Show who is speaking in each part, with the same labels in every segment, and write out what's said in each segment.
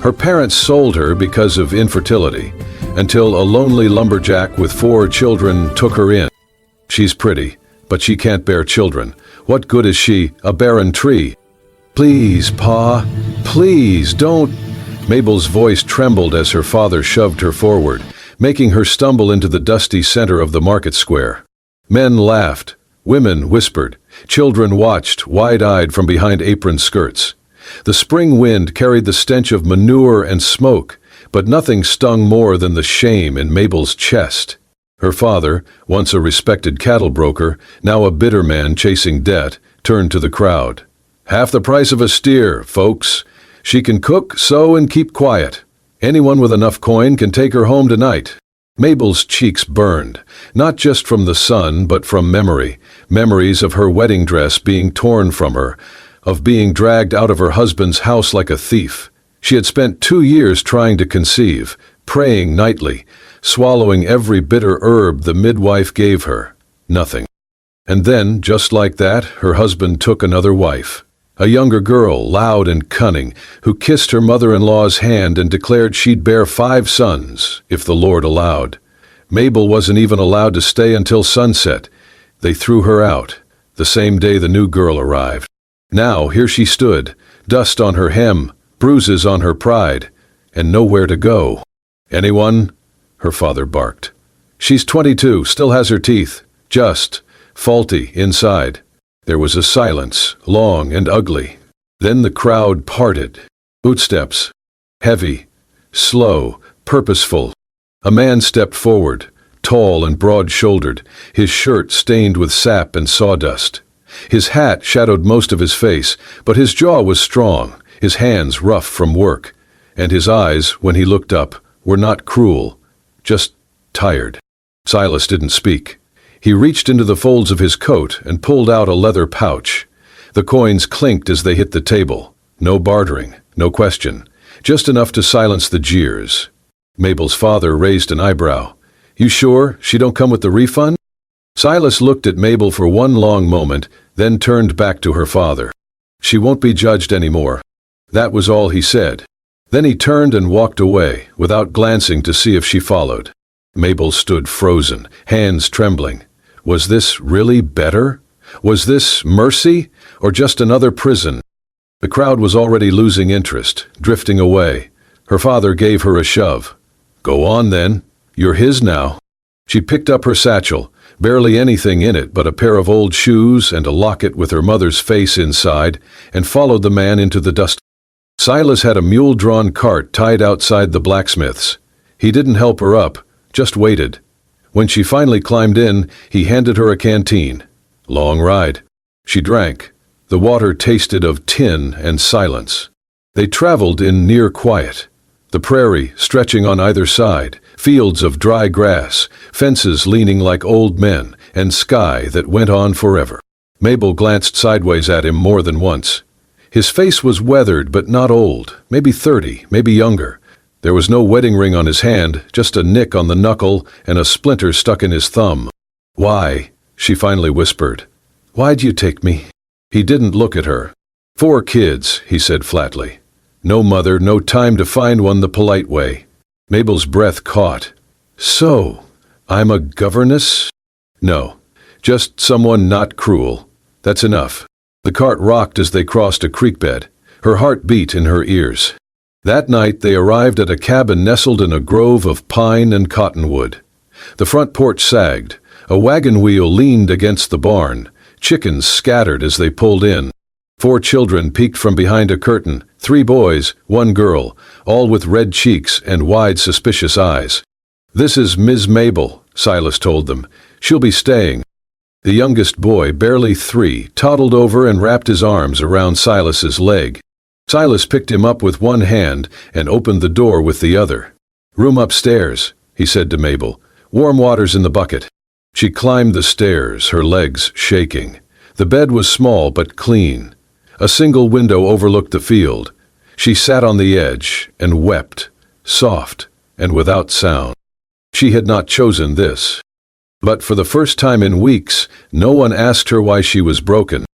Speaker 1: Her parents sold her because of infertility, until a lonely lumberjack with 4 children took her in. She's pretty, but she can't bear children. What good is she, a barren tree? Please, Pa, please, don't. Mabel's voice trembled as her father shoved her forward, making her stumble into the dusty center of the market square. Men laughed, women whispered, children watched, wide-eyed from behind apron skirts. The spring wind carried the stench of manure and smoke, but nothing stung more than the shame in Mabel's chest. Her father, once a respected cattle broker, now a bitter man chasing debt, turned to the crowd. "Half the price of a steer, folks. She can cook, sew, and keep quiet. Anyone with enough coin can take her home tonight." Mabel's cheeks burned, not just from the sun, but from memories of her wedding dress being torn from her, of being dragged out of her husband's house like a thief. She had spent 2 years trying to conceive, praying nightly, swallowing every bitter herb the midwife gave her. Nothing. And then, just like that, her husband took another wife. A younger girl, loud and cunning, who kissed her mother-in-law's hand and declared she'd bear 5 sons, if the Lord allowed. Mabel wasn't even allowed to stay until sunset. They threw her out, the same day the new girl arrived. Now here she stood, dust on her hem, bruises on her pride, and nowhere to go. "Anyone?" her father barked. "She's 22, still has her teeth, just faulty inside." There was a silence, long and ugly. Then the crowd parted. Footsteps. Heavy, slow, purposeful. A man stepped forward, tall and broad-shouldered, his shirt stained with sap and sawdust. His hat shadowed most of his face, but his jaw was strong, his hands rough from work, and his eyes, when he looked up, were not cruel, just tired. Silas didn't speak. He reached into the folds of his coat and pulled out a leather pouch. The coins clinked as they hit the table. No bartering, no question, just enough to silence the jeers. Mabel's father raised an eyebrow. "You sure she don't come with the refund?" Silas looked at Mabel for one long moment, then turned back to her father. "She won't be judged anymore." That was all he said. Then he turned and walked away, without glancing to see if she followed. Mabel stood frozen, hands trembling. Was this really better? Was this mercy, or just another prison? The crowd was already losing interest, drifting away. Her father gave her a shove. "Go on then. You're his now." She picked up her satchel, barely anything in it but a pair of old shoes and a locket with her mother's face inside, and followed the man into the dust. Silas had a mule-drawn cart tied outside the blacksmith's. He didn't help her up, just waited. When she finally climbed in, he handed her a canteen. Long ride. She drank. The water tasted of tin and silence. They traveled in near quiet. The prairie stretching on either side, fields of dry grass, fences leaning like old men, and sky that went on forever. Mabel glanced sideways at him more than once. His face was weathered but not old, maybe 30, maybe younger. There was no wedding ring on his hand, just a nick on the knuckle and a splinter stuck in his thumb. "Why?" she finally whispered. "Why'd you take me?" He didn't look at her. "4 kids," he said flatly. "No mother, no time to find one the polite way." Mabel's breath caught. "So, I'm a governess?" "No, just someone not cruel. That's enough." The cart rocked as they crossed a creek bed. Her heart beat in her ears. That night they arrived at a cabin nestled in a grove of pine and cottonwood. The front porch sagged. A wagon wheel leaned against the barn. Chickens scattered as they pulled in. 4 children peeked from behind a curtain, 3 boys, 1 girl, all with red cheeks and wide, suspicious eyes. "This is Ms. Mabel," Silas told them. "She'll be staying." The youngest boy, barely 3, toddled over and wrapped his arms around Silas's leg. Silas picked him up with one hand and opened the door with the other. "Room upstairs," he said to Mabel. "Warm water's in the bucket." She climbed the stairs, her legs shaking. The bed was small but clean. A single window overlooked the field. She sat on the edge and wept, soft and without sound. She had not chosen this. But for the first time in weeks, no one asked her why she was broken,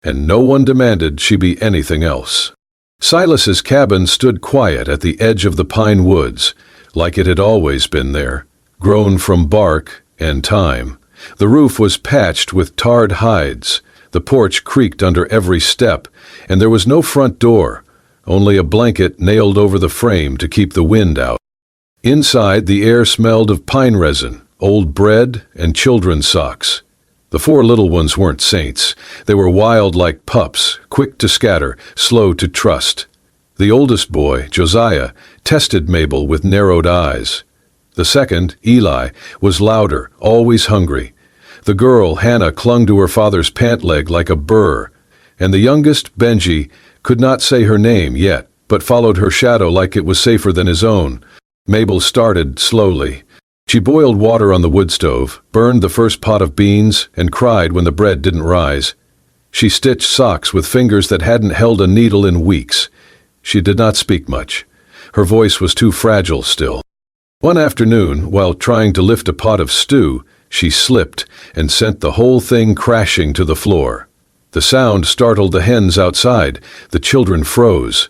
Speaker 1: and no one demanded she be anything else. Silas's cabin stood quiet at the edge of the pine woods, like it had always been there, grown from bark and time. The roof was patched with tarred hides, the porch creaked under every step, and there was no front door, only a blanket nailed over the frame to keep the wind out. Inside, the air smelled of pine resin, old bread, and children's socks. The 4 little ones weren't saints. They were wild like pups, quick to scatter, slow to trust. The oldest boy, Josiah, tested Mabel with narrowed eyes. The second, Eli, was louder, always hungry. The girl, Hannah, clung to her father's pant leg like a burr. And the youngest, Benji, could not say her name yet, but followed her shadow like it was safer than his own. Mabel started slowly. She boiled water on the wood stove, burned the first pot of beans, and cried when the bread didn't rise. She stitched socks with fingers that hadn't held a needle in weeks. She did not speak much. Her voice was too fragile still. One afternoon, while trying to lift a pot of stew, she slipped and sent the whole thing crashing to the floor. The sound startled the hens outside. The children froze.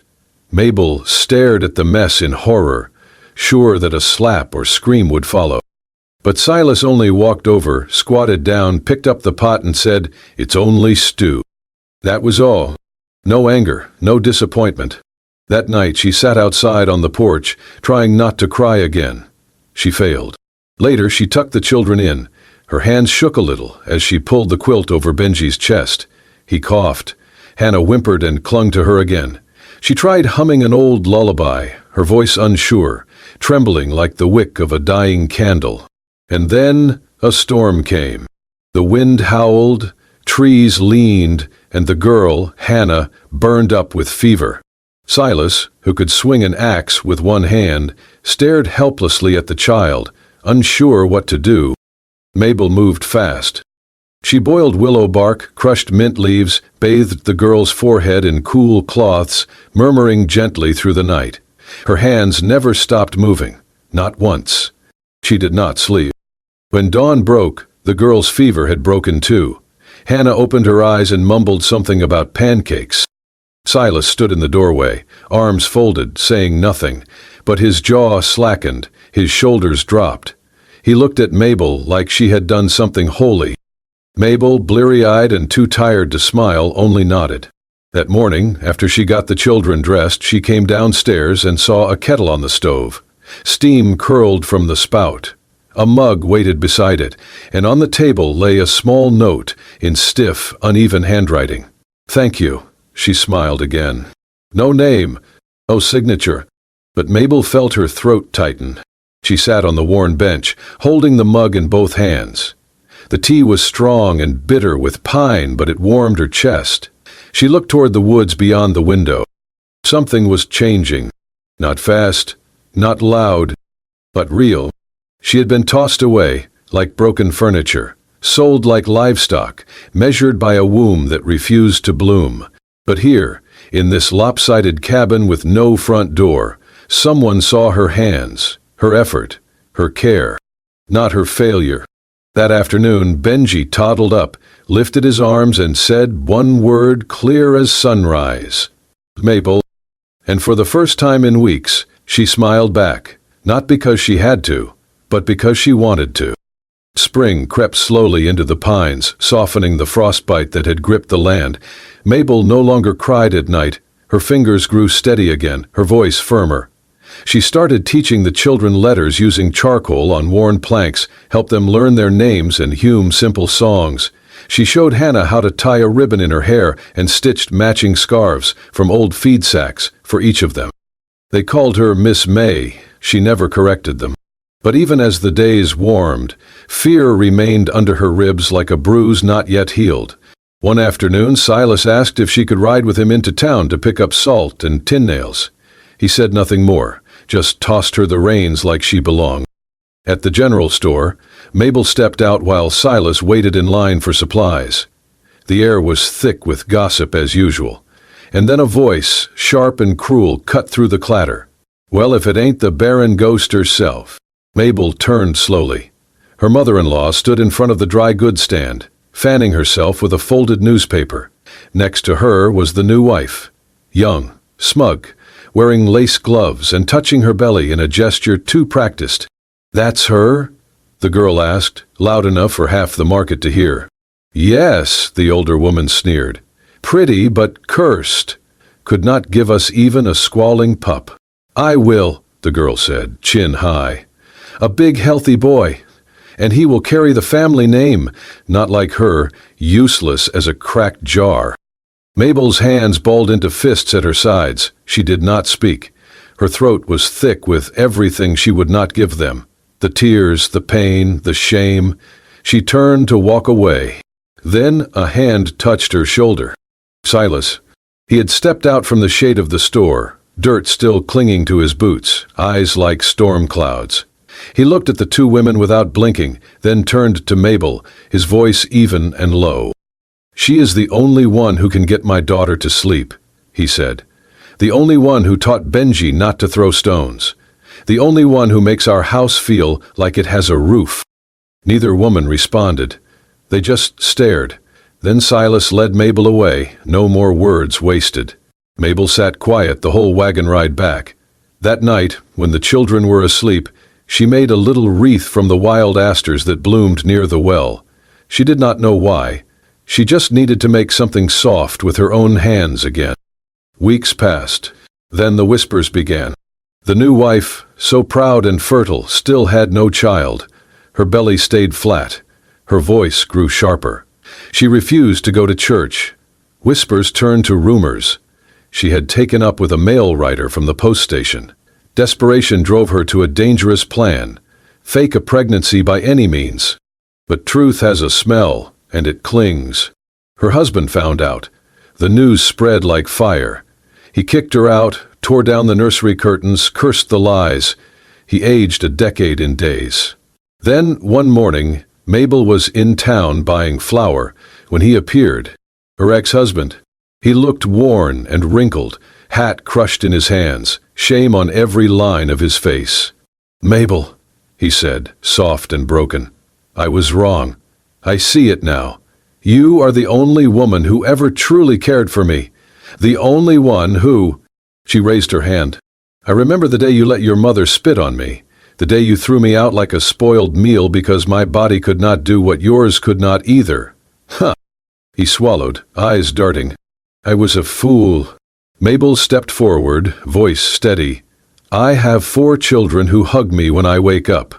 Speaker 1: Mabel stared at the mess in horror, sure that a slap or scream would follow. But Silas only walked over, squatted down, picked up the pot and said, "It's only stew." That was all. No anger, no disappointment. That night she sat outside on the porch, trying not to cry again. She failed. Later she tucked the children in. Her hands shook a little as she pulled the quilt over Benji's chest. He coughed. Hannah whimpered and clung to her again. She tried humming an old lullaby, her voice unsure, trembling like the wick of a dying candle. And then a storm came. The wind howled, trees leaned, and the girl, Hannah, burned up with fever. Silas, who could swing an axe with one hand, stared helplessly at the child, unsure what to do. Mabel moved fast. She boiled willow bark, crushed mint leaves, bathed the girl's forehead in cool cloths, murmuring gently through the night. Her hands never stopped moving, not once. She did not sleep. When dawn broke, the girl's fever had broken too. Hannah opened her eyes and mumbled something about pancakes. Silas stood in the doorway, arms folded, saying nothing, but his jaw slackened, his shoulders dropped. He looked at Mabel like she had done something holy. Mabel, bleary-eyed and too tired to smile, only nodded. That morning, after she got the children dressed, she came downstairs and saw a kettle on the stove. Steam curled from the spout. A mug waited beside it, and on the table lay a small note in stiff, uneven handwriting. "Thank you," she smiled again. No name, no signature, but Mabel felt her throat tighten. She sat on the worn bench, holding the mug in both hands. The tea was strong and bitter with pine, but it warmed her chest. She looked toward the woods beyond the window. Something was changing. Not fast, not loud, but real. She had been tossed away, like broken furniture, sold like livestock, measured by a womb that refused to bloom. But here, in this lopsided cabin with no front door, someone saw her hands, her effort, her care, not her failure. That afternoon, Benji toddled up, lifted his arms and said one word clear as sunrise. "Mabel." And for the first time in weeks, she smiled back, not because she had to, but because she wanted to. Spring crept slowly into the pines, softening the frostbite that had gripped the land. Mabel no longer cried at night. Her fingers grew steady again, her voice firmer. She started teaching the children letters using charcoal on worn planks, helped them learn their names and hum simple songs. She showed Hannah how to tie a ribbon in her hair and stitched matching scarves from old feed sacks for each of them. They called her Miss May. She never corrected them. But even as the days warmed, fear remained under her ribs like a bruise not yet healed. One afternoon, Silas asked if she could ride with him into town to pick up salt and tin nails. He said nothing more, just tossed her the reins like she belonged. At the general store, Mabel stepped out while Silas waited in line for supplies. The air was thick with gossip as usual. And then a voice, sharp and cruel, cut through the clatter. "Well, if it ain't the barren ghost herself." Mabel turned slowly. Her mother-in-law stood in front of the dry goods stand, fanning herself with a folded newspaper. Next to her was the new wife, young, smug, wearing lace gloves and touching her belly in a gesture too practiced. "That's her?" the girl asked, loud enough for half the market to hear. "Yes," the older woman sneered. "Pretty but cursed. Could not give us even a squalling pup." "I will," the girl said, chin high. "A big healthy boy. And he will carry the family name, not like her, useless as a cracked jar." Mabel's hands balled into fists at her sides. She did not speak. Her throat was thick with everything she would not give them. The tears, the pain, the shame. She turned to walk away. Then a hand touched her shoulder. Silas. He had stepped out from the shade of the store, dirt still clinging to his boots, eyes like storm clouds. He looked at the two women without blinking, then turned to Mabel, his voice even and low. "She is the only one who can get my daughter to sleep," he said. "The only one who taught Benji not to throw stones. The only one who makes our house feel like it has a roof." Neither woman responded. They just stared. Then Silas led Mabel away, no more words wasted. Mabel sat quiet the whole wagon ride back. That night, when the children were asleep, she made a little wreath from the wild asters that bloomed near the well. She did not know why. She just needed to make something soft with her own hands again. Weeks passed. Then the whispers began. The new wife, so proud and fertile, still had no child. Her belly stayed flat. Her voice grew sharper. She refused to go to church. Whispers turned to rumors. She had taken up with a mail writer from the post station. Desperation drove her to a dangerous plan. Fake a pregnancy by any means. But truth has a smell, and it clings. Her husband found out. The news spread like fire. He kicked her out, tore down the nursery curtains, cursed the lies. He aged a decade in days. Then, one morning, Mabel was in town buying flour when he appeared. Her ex-husband. He looked worn and wrinkled, hat crushed in his hands, shame on every line of his face. "Mabel," he said, soft and broken. "I was wrong. I see it now. You are the only woman who ever truly cared for me. The only one who—" She raised her hand. "I remember the day you let your mother spit on me. The day you threw me out like a spoiled meal because my body could not do what yours could not either." "Huh." He swallowed, eyes darting. "I was a fool." Mabel stepped forward, voice steady. "I have 4 children who hug me when I wake up.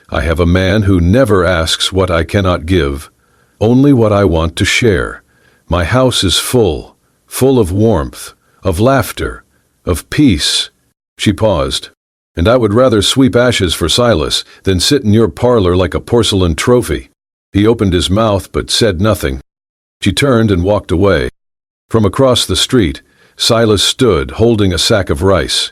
Speaker 1: I have a man who never asks what I cannot give, only what I want to share. My house is full of warmth, of laughter, of peace." She paused. "And I would rather sweep ashes for Silas than sit in your parlor like a porcelain trophy." He opened his mouth but said nothing. She turned and walked away. From across the street, Silas stood holding a sack of rice.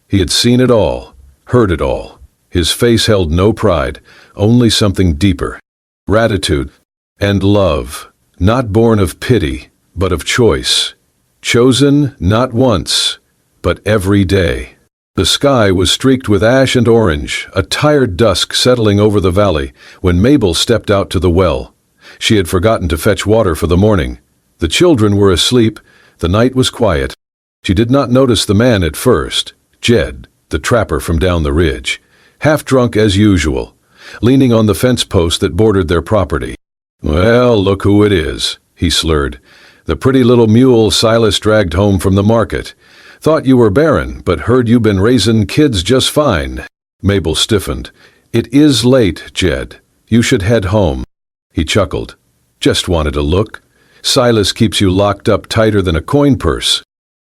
Speaker 1: He had seen it all, heard it all. His face held no pride, only something deeper. Gratitude and love, not born of pity, but of choice. Chosen not once, but every day. The sky was streaked with ash and orange, a tired dusk settling over the valley when Mabel stepped out to the well. She had forgotten to fetch water for the morning. The children were asleep. The night was quiet. She did not notice the man at first, Jed, the trapper from down the ridge, half drunk as usual, leaning on the fence post that bordered their property. "Well, look who it is," he slurred. "The pretty little mule Silas dragged home from the market. Thought you were barren, but heard you been raising kids just fine." Mabel stiffened. "It is late, Jed. You should head home." He chuckled. "Just wanted a look. Silas keeps you locked up tighter than a coin purse."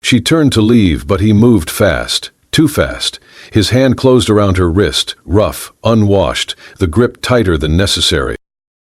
Speaker 1: She turned to leave, but he moved fast, too fast. His hand closed around her wrist, rough, unwashed, the grip tighter than necessary.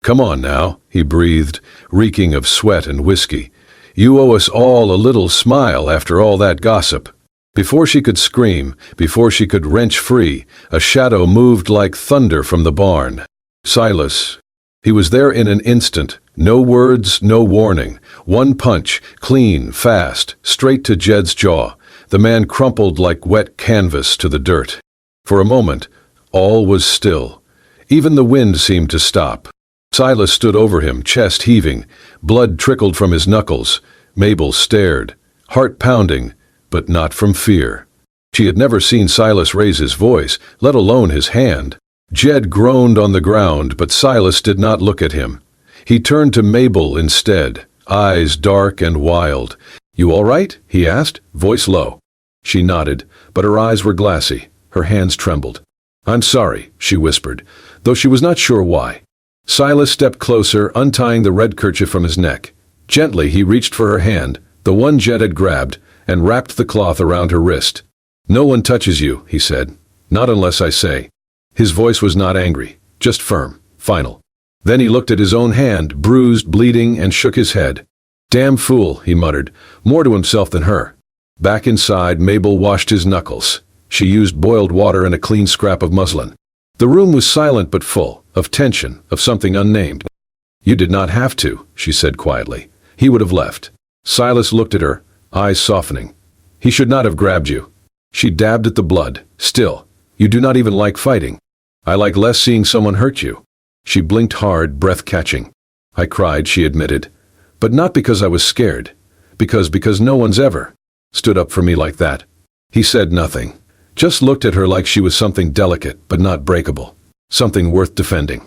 Speaker 1: "Come on now," he breathed, reeking of sweat and whiskey. "You owe us all a little smile after all that gossip." Before she could scream, before she could wrench free, a shadow moved like thunder from the barn. Silas. He was there in an instant, no words, no warning. One punch, clean, fast, straight to Jed's jaw. The man crumpled like wet canvas to the dirt. For a moment, all was still. Even the wind seemed to stop. Silas stood over him, chest heaving. Blood trickled from his knuckles. Mabel stared, heart pounding, but not from fear. She had never seen Silas raise his voice, let alone his hand. Jed groaned on the ground, but Silas did not look at him. He turned to Mabel instead, eyes dark and wild. "You all right?" he asked, voice low. She nodded, but her eyes were glassy. Her hands trembled. "I'm sorry," she whispered, though she was not sure why. Silas stepped closer, untying the red kerchief from his neck. Gently he reached for her hand, the one Jed had grabbed, and wrapped the cloth around her wrist. "No one touches you," he said. "Not unless I say." His voice was not angry, just firm, final. Then he looked at his own hand, bruised, bleeding, and shook his head. "Damn fool," he muttered, more to himself than her. Back inside, Mabel washed his knuckles. She used boiled water and a clean scrap of muslin. The room was silent but full, of tension, of something unnamed. "You did not have to," she said quietly. "He would have left." Silas looked at her, eyes softening. "He should not have grabbed you." She dabbed at the blood. "Still, you do not even like fighting." "I like less seeing someone hurt you." She blinked hard, breath catching. "I cried," she admitted. "But not because I was scared. Because no one's ever stood up for me like that." He said nothing, just looked at her like she was something delicate but not breakable, something worth defending.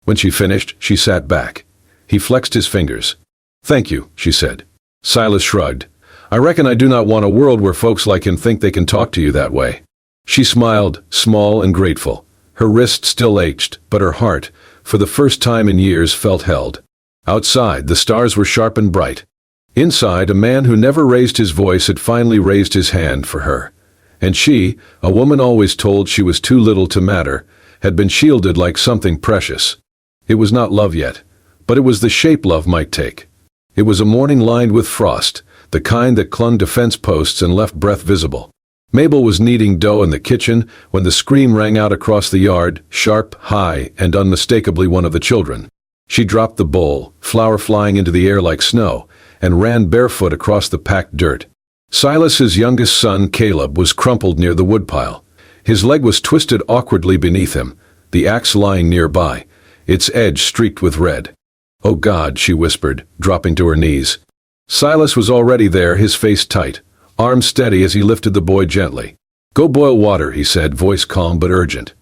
Speaker 1: When she finished, she sat back. He flexed his fingers. "Thank you," she said. Silas shrugged. "I reckon I do not want a world where folks like him think they can talk to you that way." She smiled, small and grateful. Her wrist still ached, but her heart, for the first time in years, felt held. Outside, the stars were sharp and bright. Inside, a man who never raised his voice had finally raised his hand for her. And she, a woman always told she was too little to matter, had been shielded like something precious. It was not love yet, but it was the shape love might take. It was a morning lined with frost, the kind that clung to fence posts and left breath visible. Mabel was kneading dough in the kitchen when the scream rang out across the yard, sharp, high, and unmistakably one of the children. She dropped the bowl, flour flying into the air like snow, and ran barefoot across the packed dirt. Silas's youngest son, Caleb, was crumpled near the woodpile. His leg was twisted awkwardly beneath him, the axe lying nearby, its edge streaked with red. "Oh God," she whispered, dropping to her knees. Silas was already there, his face tight, arms steady as he lifted the boy gently. "Go boil water," he said, voice calm but urgent.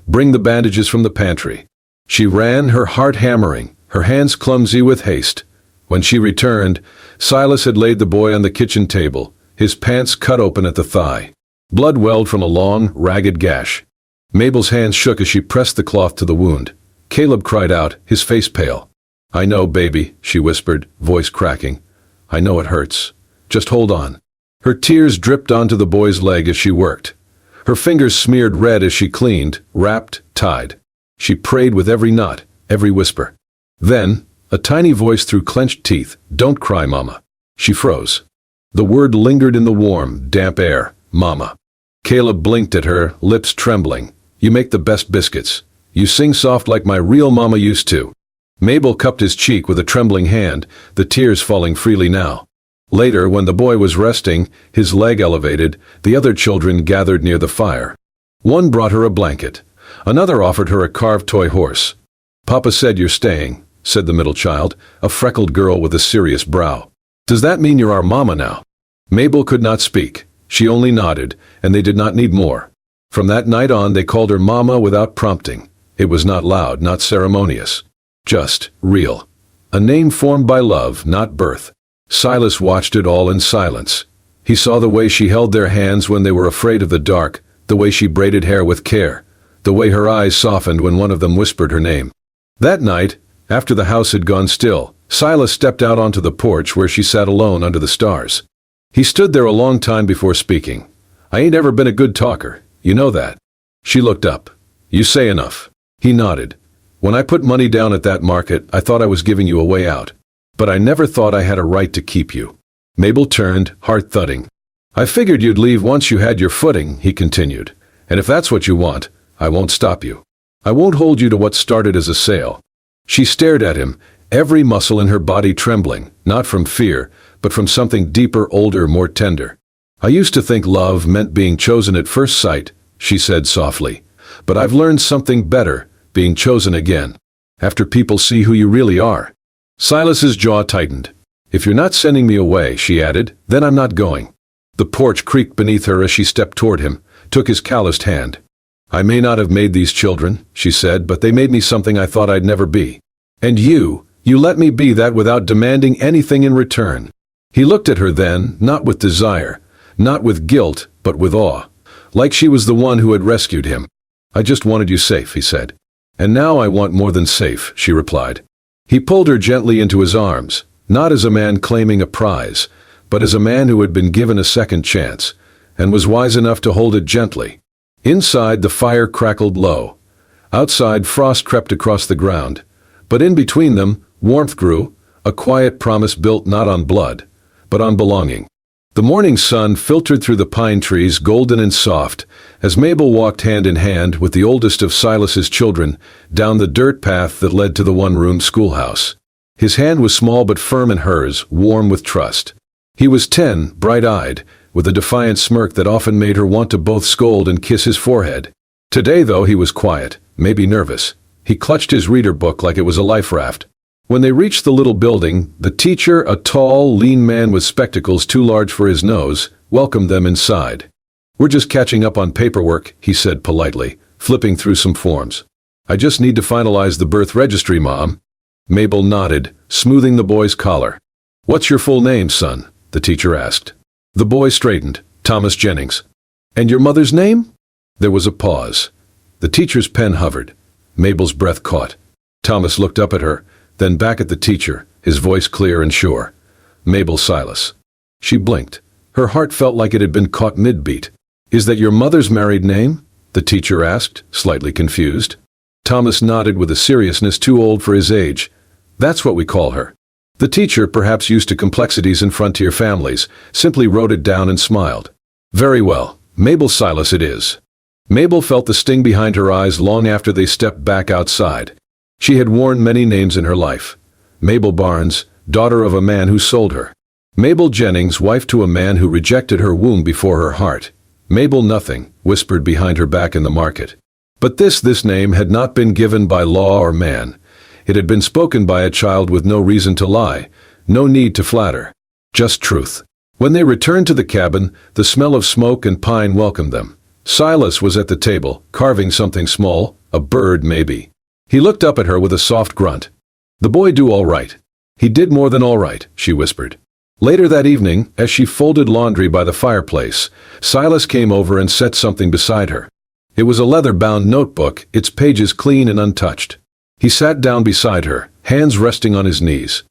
Speaker 1: "Bring the bandages from the pantry." She ran, her heart hammering, her hands clumsy with haste. When she returned, Silas had laid the boy on the kitchen table, his pants cut open at the thigh. Blood welled from a long, ragged gash. Mabel's hands shook as she pressed the cloth to the wound. Caleb cried out, his face pale. "I know, baby," she whispered, voice cracking. "I know it hurts. Just hold on." Her tears dripped onto the boy's leg as she worked. Her fingers smeared red as she cleaned, wrapped, tied. She prayed with every knot, every whisper. Then, a tiny voice through clenched teeth, "Don't cry, Mama." She froze. The word lingered in the warm, damp air, Mama. Caleb blinked at her, lips trembling. "You make the best biscuits. You sing soft like my real mama used to." Mabel cupped his cheek with a trembling hand, the tears falling freely now. Later, when the boy was resting, his leg elevated, the other children gathered near the fire. One brought her a blanket. Another offered her a carved toy horse. "Papa said you're staying," said the middle child, a freckled girl with a serious brow. "Does that mean you're our mama now?" Mabel could not speak. She only nodded, and they did not need more. From that night on, they called her Mama without prompting. It was not loud, not ceremonious. Just real. A name formed by love, not birth. Silas watched it all in silence. He saw the way she held their hands when they were afraid of the dark, the way she braided hair with care, the way her eyes softened when one of them whispered her name. That night, after the house had gone still, Silas stepped out onto the porch where she sat alone under the stars. He stood there a long time before speaking. "I ain't ever been a good talker, you know that." She looked up. "You say enough." He nodded. "When I put money down at that market, I thought I was giving you a way out. But I never thought I had a right to keep you." Mabel turned, heart thudding. "I figured you'd leave once you had your footing," he continued. "And if that's what you want, I won't stop you. I won't hold you to what started as a sale." She stared at him, every muscle in her body trembling, not from fear, but from something deeper, older, more tender. "I used to think love meant being chosen at first sight," she said softly. "But I've learned something better, being chosen again. After people see who you really are." Silas's jaw tightened. "If you're not sending me away," she added, "then I'm not going." The porch creaked beneath her as she stepped toward him, took his calloused hand. "I may not have made these children," she said, "but they made me something I thought I'd never be. And you let me be that without demanding anything in return." He looked at her then, not with desire, not with guilt, but with awe, like she was the one who had rescued him. "I just wanted you safe," he said. "And now I want more than safe," she replied. He pulled her gently into his arms, not as a man claiming a prize, but as a man who had been given a second chance, and was wise enough to hold it gently. Inside, the fire crackled low. Outside, frost crept across the ground. But in between them, warmth grew, a quiet promise built not on blood, but on belonging. The morning sun filtered through the pine trees, golden and soft, as Mabel walked hand in hand with the oldest of Silas's children down the dirt path that led to the one-room schoolhouse. His hand was small but firm in hers, warm with trust. He was 10, bright-eyed, with a defiant smirk that often made her want to both scold and kiss his forehead. Today, though, he was quiet, maybe nervous. He clutched his reader book like it was a life raft. When they reached the little building, the teacher, a tall, lean man with spectacles too large for his nose, welcomed them inside. "We're just catching up on paperwork," he said politely, flipping through some forms. "I just need to finalize the birth registry, Mom." Mabel nodded, smoothing the boy's collar. "What's your full name, son?" the teacher asked. The boy straightened. "Thomas Jennings." "And your mother's name?" There was a pause. The teacher's pen hovered. Mabel's breath caught. Thomas looked up at her, then back at the teacher, his voice clear and sure. "Mabel Silas." She blinked. Her heart felt like it had been caught mid-beat. "Is that your mother's married name?" the teacher asked, slightly confused. Thomas nodded with a seriousness too old for his age. "That's what we call her." The teacher, perhaps used to complexities in frontier families, simply wrote it down and smiled. "Very well, Mabel Silas it is." Mabel felt the sting behind her eyes long after they stepped back outside. She had worn many names in her life. Mabel Barnes, daughter of a man who sold her. Mabel Jennings, wife to a man who rejected her womb before her heart. Mabel Nothing, whispered behind her back in the market. But this name had not been given by law or man. It had been spoken by a child with no reason to lie, no need to flatter. Just truth. When they returned to the cabin, the smell of smoke and pine welcomed them. Silas was at the table, carving something small, a bird maybe. He looked up at her with a soft grunt. "The boy do all right." "He did more than all right," she whispered. Later that evening, as she folded laundry by the fireplace, Silas came over and set something beside her. It was a leather-bound notebook, its pages clean and untouched. He sat down beside her, hands resting on his knees.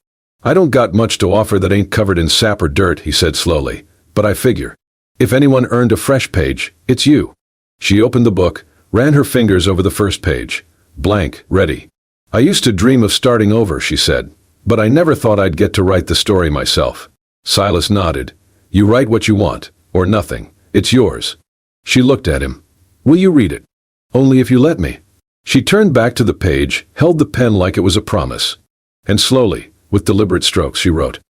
Speaker 1: "I don't got much to offer that ain't covered in sap or dirt," he said slowly, "but I figure. If anyone earned a fresh page, it's you." She opened the book, ran her fingers over the first page. Blank, ready. "I used to dream of starting over," she said, "but I never thought I'd get to write the story myself." Silas nodded. "You write what you want, or nothing. It's yours." She looked at him. "Will you read it?" "Only if you let me." She turned back to the page, held the pen like it was a promise. And slowly, with deliberate strokes, she wrote,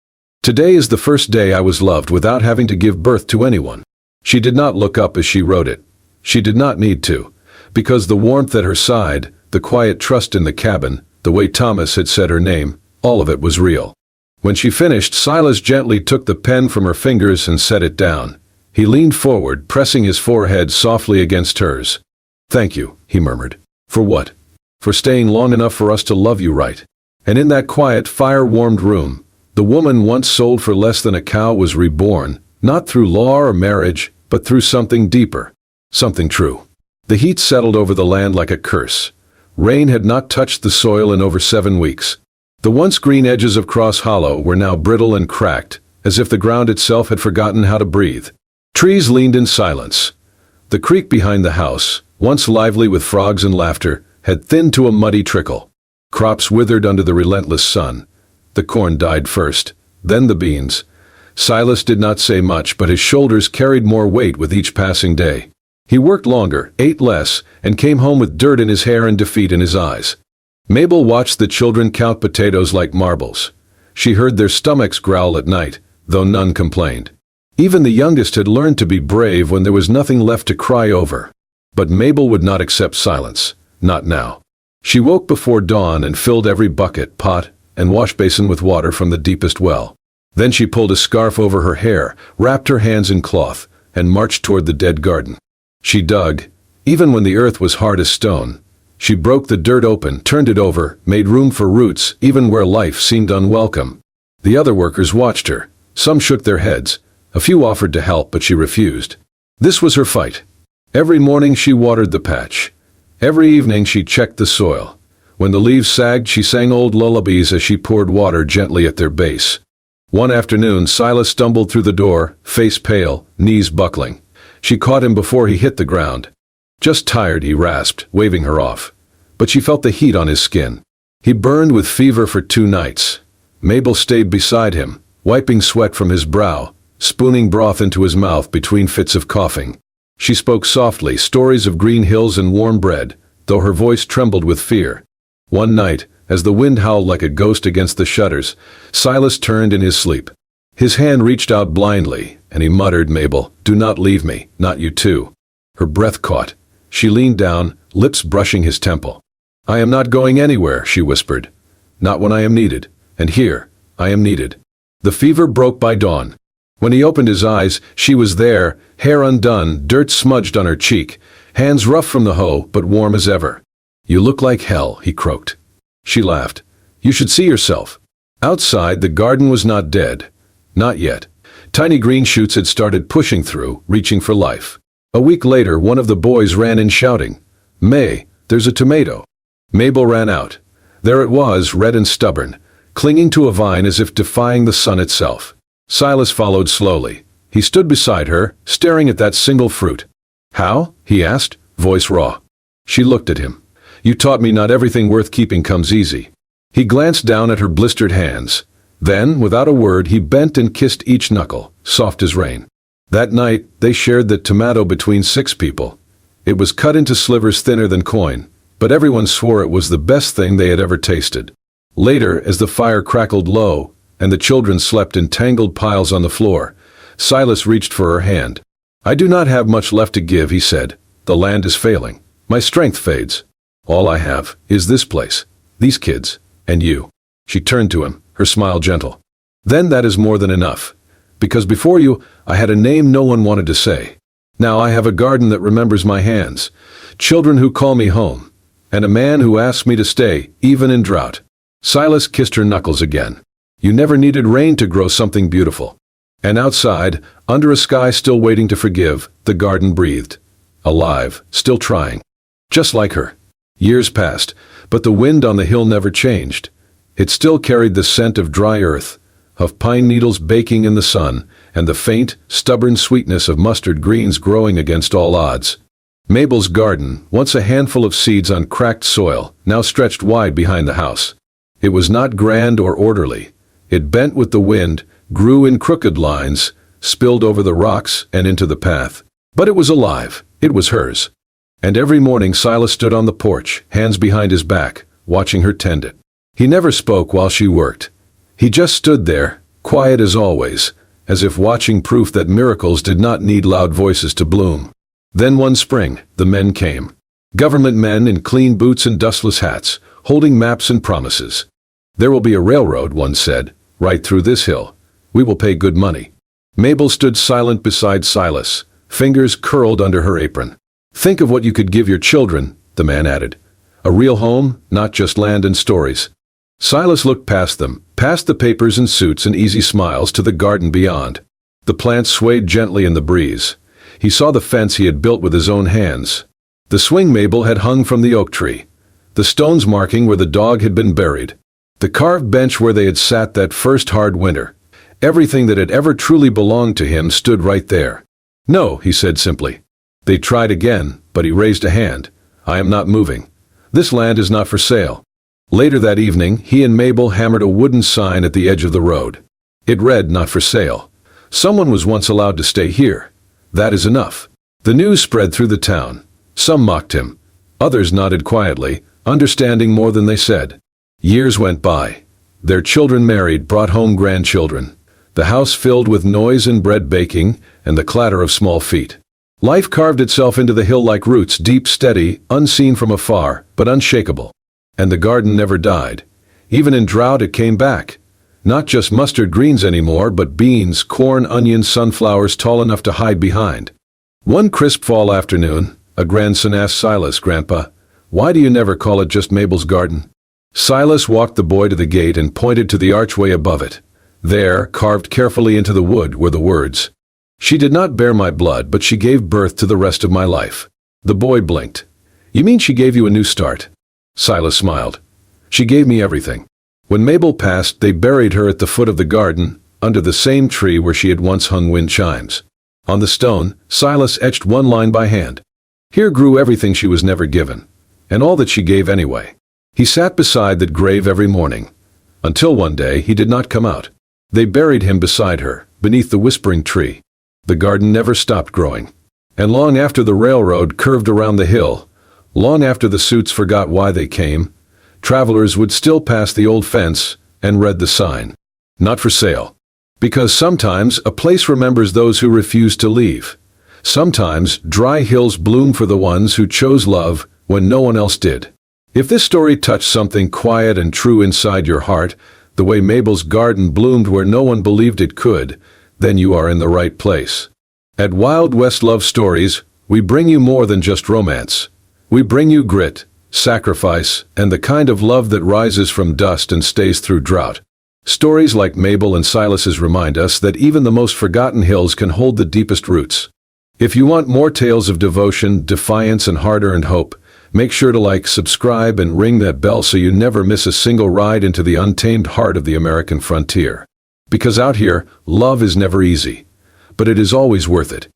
Speaker 1: "Today is the first day I was loved without having to give birth to anyone." She did not look up as she wrote it. She did not need to, because the warmth at her side, the quiet trust in the cabin, the way Thomas had said her name, all of it was real. When she finished, Silas gently took the pen from her fingers and set it down. He leaned forward, pressing his forehead softly against hers. "Thank you," he murmured. "For what?" "For staying long enough for us to love you right." And in that quiet, fire-warmed room, the woman once sold for less than a cow was reborn, not through law or marriage, but through something deeper, something true. The heat settled over the land like a curse. Rain had not touched the soil in over 7 weeks. The once green edges of Cross Hollow were now brittle and cracked, as if the ground itself had forgotten how to breathe. Trees leaned in silence. The creek behind the house, once lively with frogs and laughter, had thinned to a muddy trickle. Crops withered under the relentless sun. The corn died first, then the beans. Silas did not say much, but his shoulders carried more weight with each passing day. He worked longer, ate less, and came home with dirt in his hair and defeat in his eyes. Mabel watched the children count potatoes like marbles. She heard their stomachs growl at night, though none complained. Even the youngest had learned to be brave when there was nothing left to cry over. But Mabel would not accept silence, not now. She woke before dawn and filled every bucket, pot, and wash basin with water from the deepest well. Then she pulled a scarf over her hair, wrapped her hands in cloth, and marched toward the dead garden. She dug, even when the earth was hard as stone. She broke the dirt open, turned it over, made room for roots, even where life seemed unwelcome. The other workers watched her. Some shook their heads. A few offered to help, but she refused. This was her fight. Every morning she watered the patch. Every evening she checked the soil. When the leaves sagged, she sang old lullabies as she poured water gently at their base. One afternoon, Silas stumbled through the door, face pale, knees buckling. She caught him before he hit the ground. "Just tired," he rasped, waving her off. But she felt the heat on his skin. He burned with fever for 2 nights. Mabel stayed beside him, wiping sweat from his brow, spooning broth into his mouth between fits of coughing. She spoke softly, stories of green hills and warm bread, though her voice trembled with fear. One night, as the wind howled like a ghost against the shutters, Silas turned in his sleep. His hand reached out blindly, and he muttered, "Mabel, do not leave me, not you too." Her breath caught. She leaned down, lips brushing his temple. "I am not going anywhere," she whispered. "Not when I am needed. And here, I am needed." The fever broke by dawn. When he opened his eyes, she was there, hair undone, dirt smudged on her cheek, hands rough from the hoe, but warm as ever. "You look like hell," he croaked. She laughed. "You should see yourself." Outside, the garden was not dead. Not yet. Tiny green shoots had started pushing through, reaching for life. A week later, one of the boys ran in shouting, "May, there's a tomato." Mabel ran out. There it was, red and stubborn, clinging to a vine as if defying the sun itself. Silas followed slowly. He stood beside her, staring at that single fruit. "How?" he asked, voice raw. She looked at him. "You taught me not everything worth keeping comes easy." He glanced down at her blistered hands. Then, without a word, he bent and kissed each knuckle, soft as rain. That night, they shared the tomato between 6 people. It was cut into slivers thinner than coin, but everyone swore it was the best thing they had ever tasted. Later, as the fire crackled low, and the children slept in tangled piles on the floor, Silas reached for her hand. "I do not have much left to give," he said. "The land is failing. My strength fades. All I have is this place, these kids, and you." She turned to him, her smile gentle. "Then that is more than enough. Because before you, I had a name no one wanted to say. Now I have a garden that remembers my hands, children who call me home, and a man who asks me to stay, even in drought." Silas kissed her knuckles again. "You never needed rain to grow something beautiful." And outside, under a sky still waiting to forgive, the garden breathed. Alive, still trying. Just like her. Years passed, but the wind on the hill never changed. It still carried the scent of dry earth, of pine needles baking in the sun, and the faint, stubborn sweetness of mustard greens growing against all odds. Mabel's garden, once a handful of seeds on cracked soil, now stretched wide behind the house. It was not grand or orderly. It bent with the wind, grew in crooked lines, spilled over the rocks and into the path. But it was alive. It was hers. And every morning Silas stood on the porch, hands behind his back, watching her tend it. He never spoke while she worked. He just stood there, quiet as always, as if watching proof that miracles did not need loud voices to bloom. Then one spring, the men came. Government men in clean boots and dustless hats, holding maps and promises. "There will be a railroad," one said, "right through this hill. We will pay good money." Mabel stood silent beside Silas, fingers curled under her apron. "Think of what you could give your children," the man added. "A real home, not just land and stories." Silas looked past them, past the papers and suits and easy smiles to the garden beyond. The plants swayed gently in the breeze. He saw the fence he had built with his own hands. The swing Mabel had hung from the oak tree. The stones marking where the dog had been buried. The carved bench where they had sat that first hard winter. Everything that had ever truly belonged to him stood right there. "No," he said simply. They tried again, but he raised a hand. "I am not moving. This land is not for sale." Later that evening, he and Mabel hammered a wooden sign at the edge of the road. It read, "Not for sale. Someone was once allowed to stay here. That is enough." The news spread through the town. Some mocked him. Others nodded quietly, understanding more than they said. Years went by. Their children married, brought home grandchildren. The house filled with noise and bread baking, and the clatter of small feet. Life carved itself into the hill like roots, deep, steady, unseen from afar, but unshakable. And the garden never died. Even in drought it came back. Not just mustard greens anymore, but beans, corn, onions, sunflowers tall enough to hide behind. One crisp fall afternoon, a grandson asked Silas, "Grandpa, why do you never call it just Mabel's garden?" Silas walked the boy to the gate and pointed to the archway above it. There, carved carefully into the wood, were the words, "She did not bear my blood, but she gave birth to the rest of my life." The boy blinked. "You mean she gave you a new start?" Silas smiled. "She gave me everything. When Mabel passed, they buried her at the foot of the garden, under the same tree where she had once hung wind chimes. On the stone, Silas etched one line by hand. Here grew everything she was never given, and all that she gave anyway. He sat beside that grave every morning, until one day he did not come out. They buried him beside her, beneath the whispering tree. The garden never stopped growing. And long after the railroad curved around the hill, long after the suits forgot why they came, travelers would still pass the old fence and read the sign, "Not for sale." Because sometimes a place remembers those who refuse to leave. Sometimes dry hills bloom for the ones who chose love when no one else did. If this story touched something quiet and true inside your heart, the way Mabel's garden bloomed where no one believed it could, then you are in the right place. At Wild West Love Stories, we bring you more than just romance. We bring you grit, sacrifice, and the kind of love that rises from dust and stays through drought. Stories like Mabel and Silas's remind us that even the most forgotten hills can hold the deepest roots. If you want more tales of devotion, defiance, and hard-earned hope, make sure to like, subscribe, and ring that bell so you never miss a single ride into the untamed heart of the American frontier. Because out here, love is never easy, but it is always worth it.